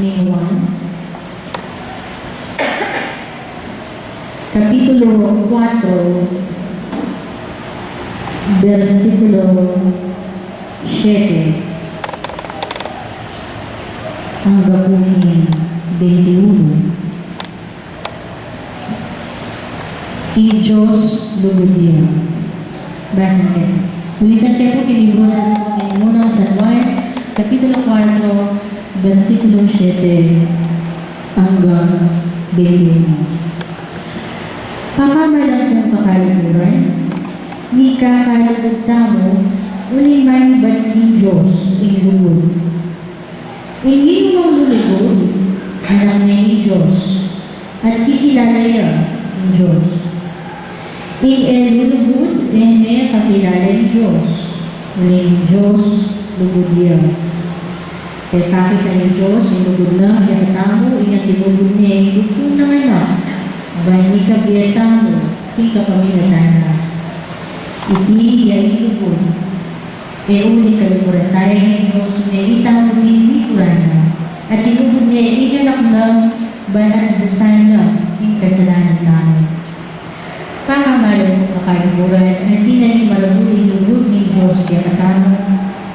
ni Juan, Kapitulo 4, versikulo 7 hanggang 21. Diyos lubog niya. Basa natin. Ulitan kayo po kinibunan ng San Juan, Kapitulo 4, versikulo 7 hanggang 21. Pakamalang kong kakalikuran, ni kakalagod tamo, uling man ba't ni Diyos inulubog. Hindi mo lulubog, anak niya ni Diyos, at kikilala niya ng Diyos. Lulubog, ene kakilala ng Diyos, uling Diyos, lubog niya. Kaya kakita ng Diyos, inulubog na, kaya tamo, ingat inulubog niya, inulubog na anak. Bani ka biyatamo, di ka pamilatana. Iti yalilubog. Uli kalukuran tayo ng Diyos, itamo din kurana. At ilubog niya, iganak na, banat busan na, yung kasalanan namin. Pakamalo mo kakalikuran, at hindi malabog ilubog ni Diyos kaya katamo,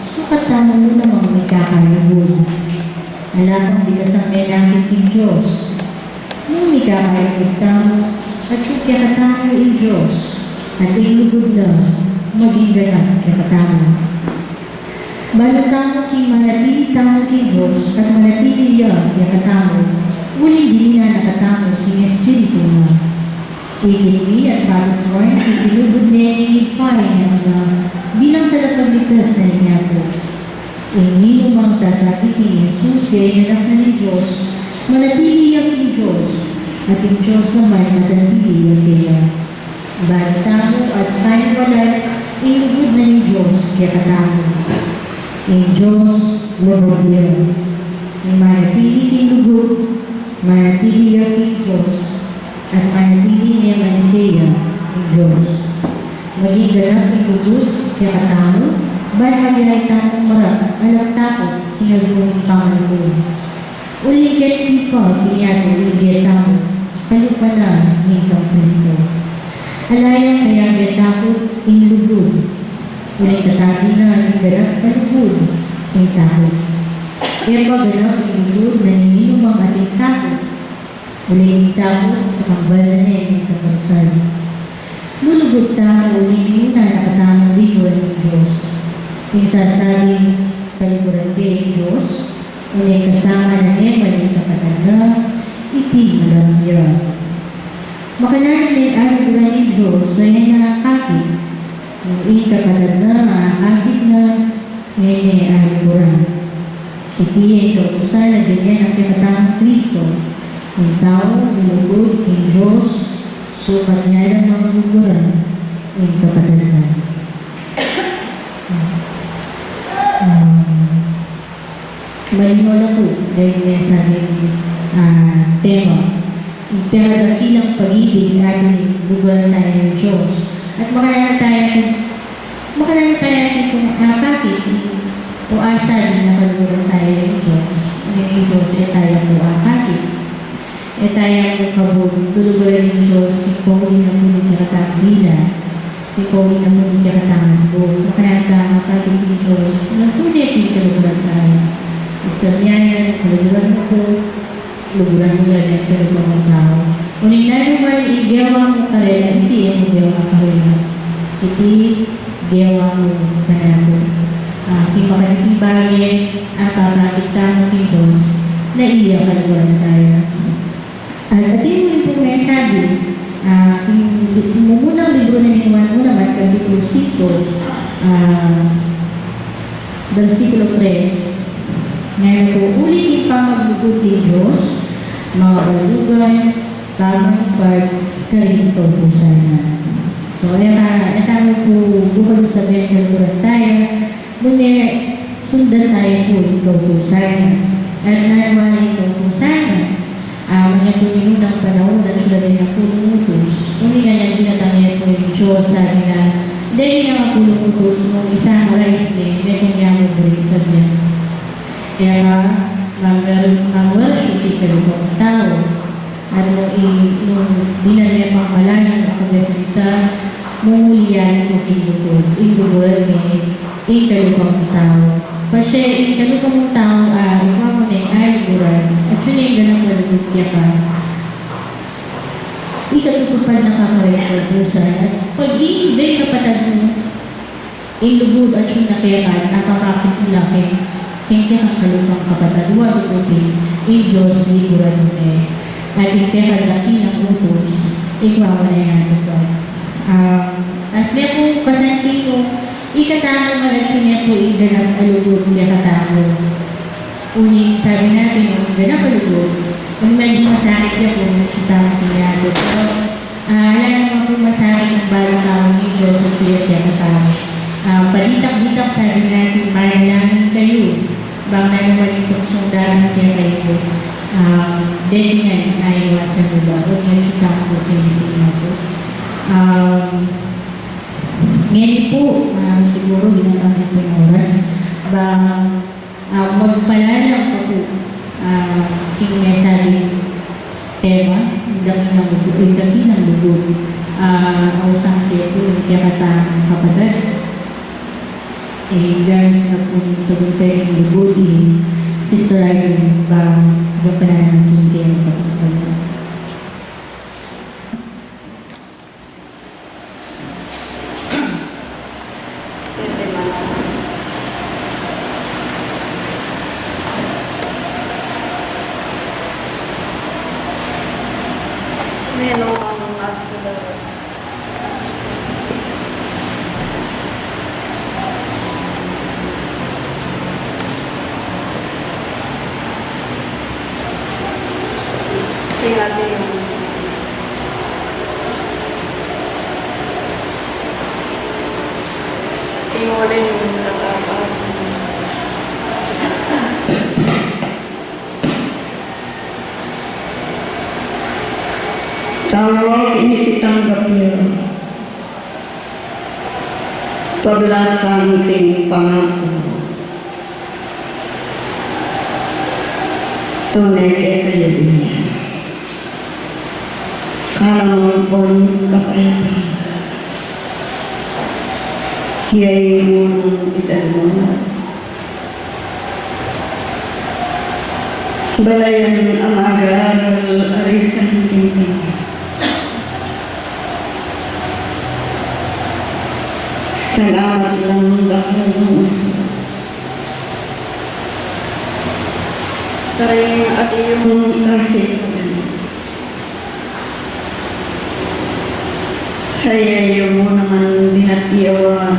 sukat tamo mo namang may kakalubog. Alam ang bigas ang may langit ng Diyos. Nung ikakayagod tamo at sukya ng Diyos at ilugod na maging ganap katamo. Balang tamo ki manatili tamo ki Diyos at manatili iya katamo, uling din na nakatamo ki Espiritu na. Ikili at balang mo ay ilugod na ipay na bilang talapagligtas na niya po. Hindi lumang sasabi ki Jesus ay anak na ni Diyos, manatili ang Diyos, at ang Diyos naman manatili ang kaya. Bantamo at paniwalan, ilugod na ng Diyos kaya katamo. Ang Diyos, lubog niya. Ang manatili ilugod, manatili ang Diyos, at manatili niya manatili ang Diyos. Maging ganap ilugod kaya katamo, bahaya ay tamong marap, alam takot, hinagulong pangalugod. Uligat ito, pinyato, uligat tamo, kalupa na ni Kristo. Alayang kaya betako, inlugod. Ulit katabi na, ingarap, kalugod, ay takot. Kaya pagganap, inlugod, na ninumang ating takot. Ulit takot, kakambal na niya, yung kaparusan. Lulugod tamo, ulit yun na nakatamang lingwan ng Diyos. Yung sasabing kaliguran kay Diyos, ulit kasama na niya, mali kapatanda, iti malam niya. Makalanin ay aliguran ng Diyos ay nakakakit. Yung ikapatanda, nakakakit na, ngayon ay aliguran. Iti ay kautusan na ganyan ang pinatang Kristo. Yung tao, nilugod ng Diyos, sukat niya lang mga liguran, yung kapatanda. Malinola po, dahil may sabing tema. Pero dakilang pag-ibig natin lugar tayo ng Diyos. At makalala tayo kung bakit o asa din nakalugar tayo ng Diyos. Ng Diyos ay tayo po bakit. Ay tayo kabog, tulugaran ng Diyos, ikaw na po ng karatagila. Ikaw na po ng karatamasbo. Makalala tayo ng Diyos, nagtunay din kalugar tayo. Isang yan, kaluguran mo po, luguran mo yan ang pero mga tao. Kunin na naman, igawa mo karela, hindi ang igawa karela. Hindi, igawa mo karela. Aking makakibagin, ang kakakita mo ng Diyos, na iya kaluguran tayo. At atin mo ito may sabi, mumunang libro na ninuwan mo naman, Kapitulo 5, versikulo 3, ngayon po, ulit ipamaglugod ni Diyos, mga balugan, tamang pagkarinto po sana. So, ito po, bukod sa bengalguran tayo, ngunit sundan tayo po ito po sana. At naiwala ito po sana, mga tuminong ng panahon at sila rin ang pulong-utos. Kung nga yung tinatangyan po yung Diyos, sabi na, dahil nga ang pulong-utos mong isang rice din, dahil nga mo rin sa diyan. Kaya, kalupang tao. At nung dinalya pang malayo ako salita, mungulian ko kinukod, inugod ni kalupang tao. Kasi kalupang tao, ikaw mo na yung ayuran, at yun yung ganang malugutya ka. Ikatutupad na kakareservusan, at pag-iinday kapatid mo, ilugod at yung nakiyakan, napakapit nila kaya kang kalupang kapatid, huwag itutin, Diyos, liguran mo na at yung laki ng utos, ikaw na yan ito. As niya po, kasanti ko, ikatamo malasyon niya po, iganang alugod niya katamo. Uning sabi natin, iganang alugod, kung medyo masakit niya po, nagsitama pinado. Pero, alam naman po masakit ng balang tao ni Diyos at siya siya katamo. Palitak-litak sabi natin, mahalangin kayo, bang naman itong sundaran niya kayo. Dahil nga ay iwasan mo ba? Huwag nga siya po pinipin ako. Ngayon po, siguro ginamit po yung oras. Magpalalang po po kinasabing tema, yung dakilang lugod. Ausang siya po yung kiyakatang kapatid. Dahil na po yung taguntay ng lugod, Sister Irene, pananan ng hindi ang pagkakas. Tawag ini ditanggap niyo. Pablasan ting pangako. Tunay kaya dunia. Kalau pun kakaiban. Kiai mun itanggap. Balayan ang agar arisan tinggi. Salamat lang dahil mas sering at iyong kasih saya yung mo naman binatiyawan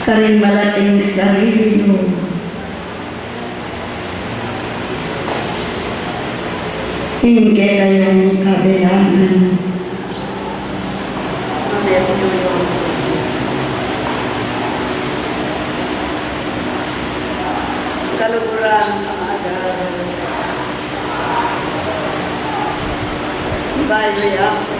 karing malating sarili mo hingga kayong kabilangan. Kaluguran ang agar. Bayo ako.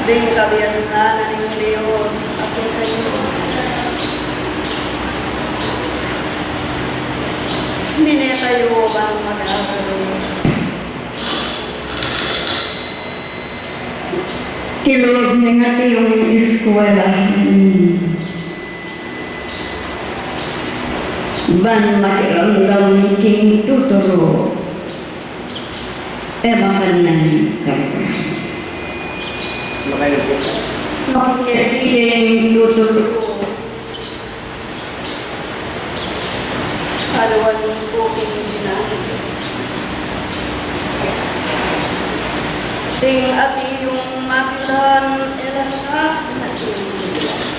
Ding kabiasnan ng Diyos ako kayo. Hindi na kayo bang mag-aaral? Kilog nga yung eskwela. Ban makiramdam king tuturo. Makanyan kayo. Makikiling tuturo. Alawan po kiniginahin. Ting ati yung makilan elasa na kiniginahin.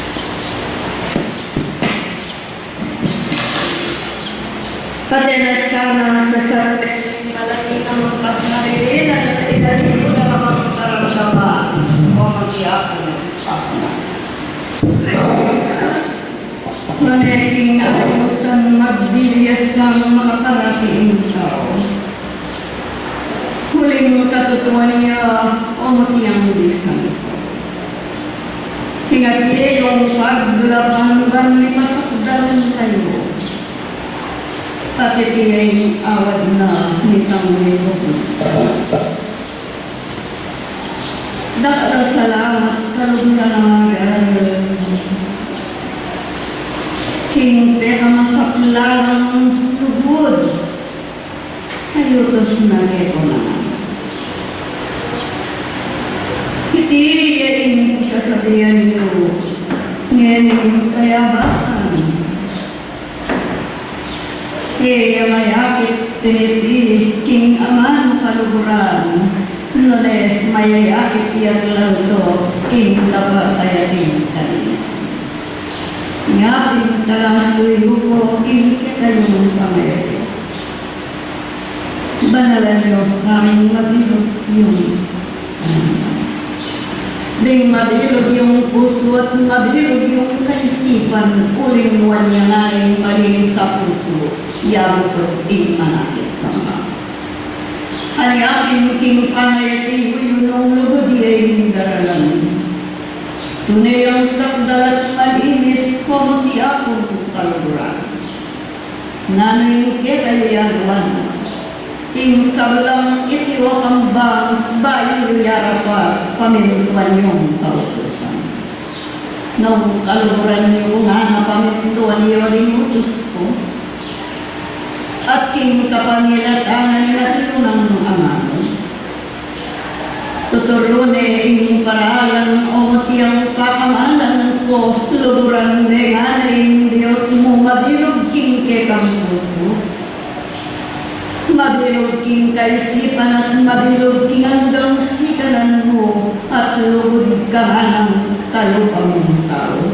Padalas sana sa sarili Malaki ng pasmarili na nalalitan ko na makakaramdaman o mag-iyak ako. Maneking nausan magbilyas ng mga parating tao. Huli King katutuan niya umutiyang bisan. Hingat niya yung paglaban ni masakdaran tayo. Pati tiya'y awad na nitang nito. Dakara salamat kaluguran ng agal. King peka masaklarang lugod. Ayutos na ito naman. Iti siya sabihan niyo, ngayon kayabakan. Kaya mayakit tiniti, king aman kaluguran. Nune mayayakit iyak lang to, king taba kayatin kanis. Ngapin talas ko'y lupo, king kitayong pamere. Banalan Diyos aming mabilog yung ding mabilog yung puso at mabilog yung kaisipan, uling nuwan niya nga yung malinis sa puso, yabot at manakit ka nga. Haniyapin king panayati yun ang lugod yung daralan. Tunay ang sakdal at malinis, kumunti akong kaluguran. Nanoy kaya yaluan. Ing sablang itiwakang bang bayo yara pa paminutuan yung kautusan. Nung kaluguran niyo nga na paminutuan niyo rin utos ko. At king kapanilatangan nila ng amano. Tuturune ing paralan o tiyang pakamalan ko luguran nga ing Diyos mo mabilog king kekang puso. Mabilog king kaisipan at mabilog king hanggang sikanan mo at lugod ka ng kalupang tao.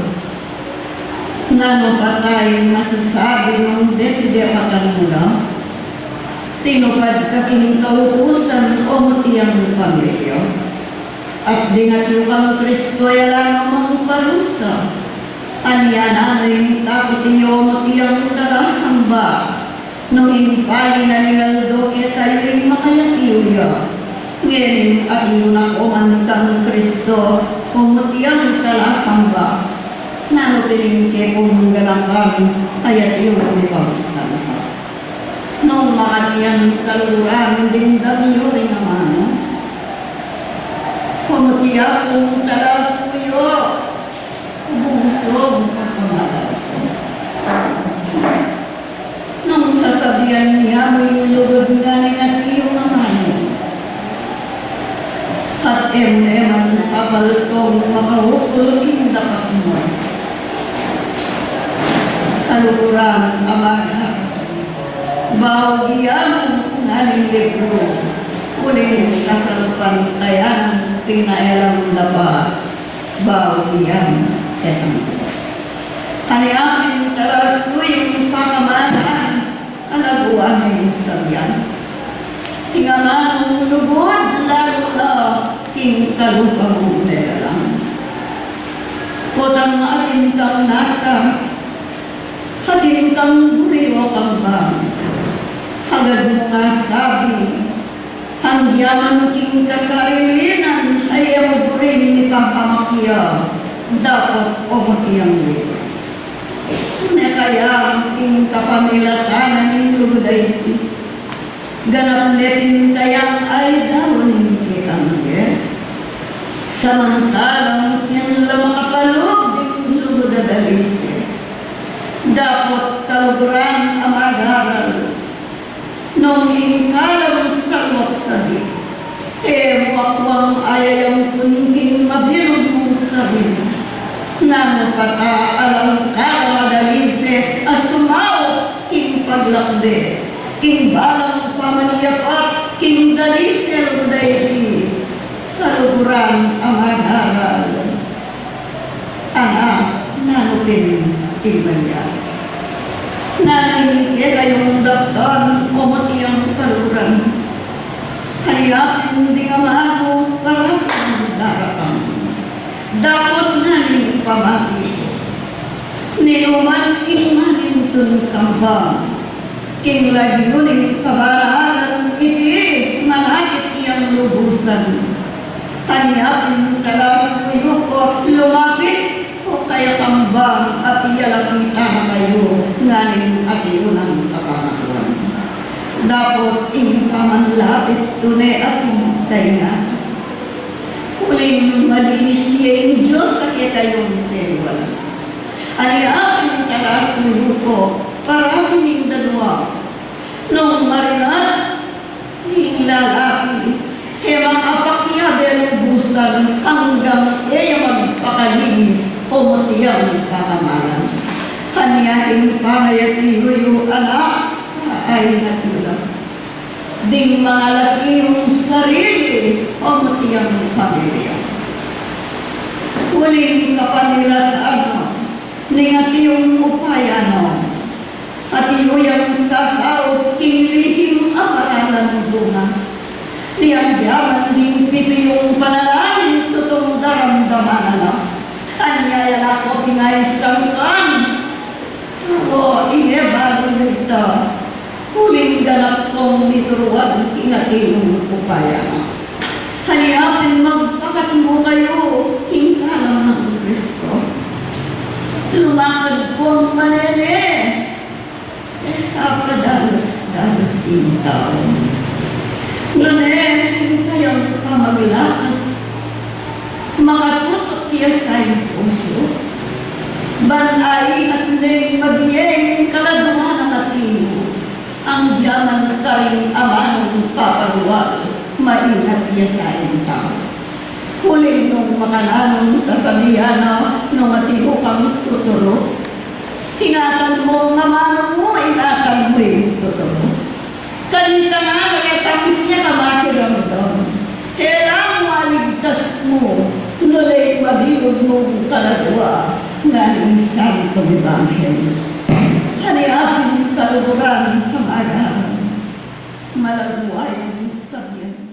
Nano pa tayo masasabi ng depidepatan mo na, tinupad ka king kautusan o mutiyang pamilya, at dinatyo kang Kristo ay alam mong parusa, aniya nanay takot iyo mutiyang talasamba, nung impali na nilaldo kaya tayo'y makayatiuya. Ngayon at yun ako mantang Kristo, umutiyang talasamba. Nano piningke kung galanggang ayat yun umipagustan ka. Nung makatiyan kaluran din damiyo rin naman. Umutiyang kung talas kuyo, bumusob at pamagal ko. Nung sasabihan niya mo yung lugod nga ni Natiyo naman. At ang kapaltong makahukul king dapat mo. Kalukuran amaga. Bahagian nga ni libro. Uling kasalupan tayan tinayalang daba. Bahagian etang ko. Kaniakin talas ko yung pakamanan, alaguan ng isabyan. Tingaman ng lugod, lalo na king kalupang umelang. Kotang atin kang nasa, hatin kang buriwa kang bang. Hagad mo nga sabi, hangyaman king kasarilinan, ay ang burin ni pangkamakya, dapat umatiyang libre. Kaya king kapamilatanan ng luguday ganap netin kayang ay dawin kitangge samantalang yung lamakapalog din lugudadalisi dapat kaluguran ang mag-aral nung ingkalaw sa waksabi wakwang ayayang kuningking mabilog mong sabi na napataalang kamadalise asumaw king paglakde king balang pamaniyapat king dalisel dahi kaluguran ang aral anak nanutin ibaya naning kayong daptan umatiyang kaluguran haniyapin di nga maano parang daratang dapat naning pamati niluman king manintun kambang king lagi nuning kabalaran iti manakit iyang lubusan. Taniyapin kalas kayo ko lumapit o kaya kambang at iyalapita na kayo nganing at iunang kapangatuan. Dapat inyong pamanlapit tunay at tainga. Huling malinis siya yung Diyos sa kitayong tewal. Aniyapin kalas kayo ko para hining dalawa. Nung marinat, hining lalaki, hemang apak niya belubusan hanggang iya magpakalinis o matiyang kakamalan. Kaniyahin pangayat niyo anak ay natulang. Ding mga laki yung sarili o matiyang pamilya. Huling kapanilaan ningati yung upaya no. At iyo yung sasarot kinilihim ang maralan bunga. Niyang diyaman din piti yung panalangin tutong daramdaman na. Anyaya ako pinaisang kan. Ako inebado nito. Huling ganap kong nituruan inatinong upaya na. Haniyapin magpakatmo kayo hingkalang ng Kristo. Lumakad kong manene. Sa padalos-dalos yung tao. Ngunit kayong pamagilaan, makatutok niya sa iyong puso. Banay at nang mabiyeng kaladuhan ng atino, ang diyaman ka rin amanong paparuwal, maingat niya sa iyong tao. Huling nung makalanong sasabihan na nung atino kang tuturo, ingatan mo ang amano mo, ingatan mo yung totoo. Kanita nga, nagkatapit niya na makiramdam. Kailangan mo aligtas mo, nulay mabilog mo kalagawa nga ng Santo Ebanghelyo. Haniapin kaluguran ang agahan, malaguay ang sabihan.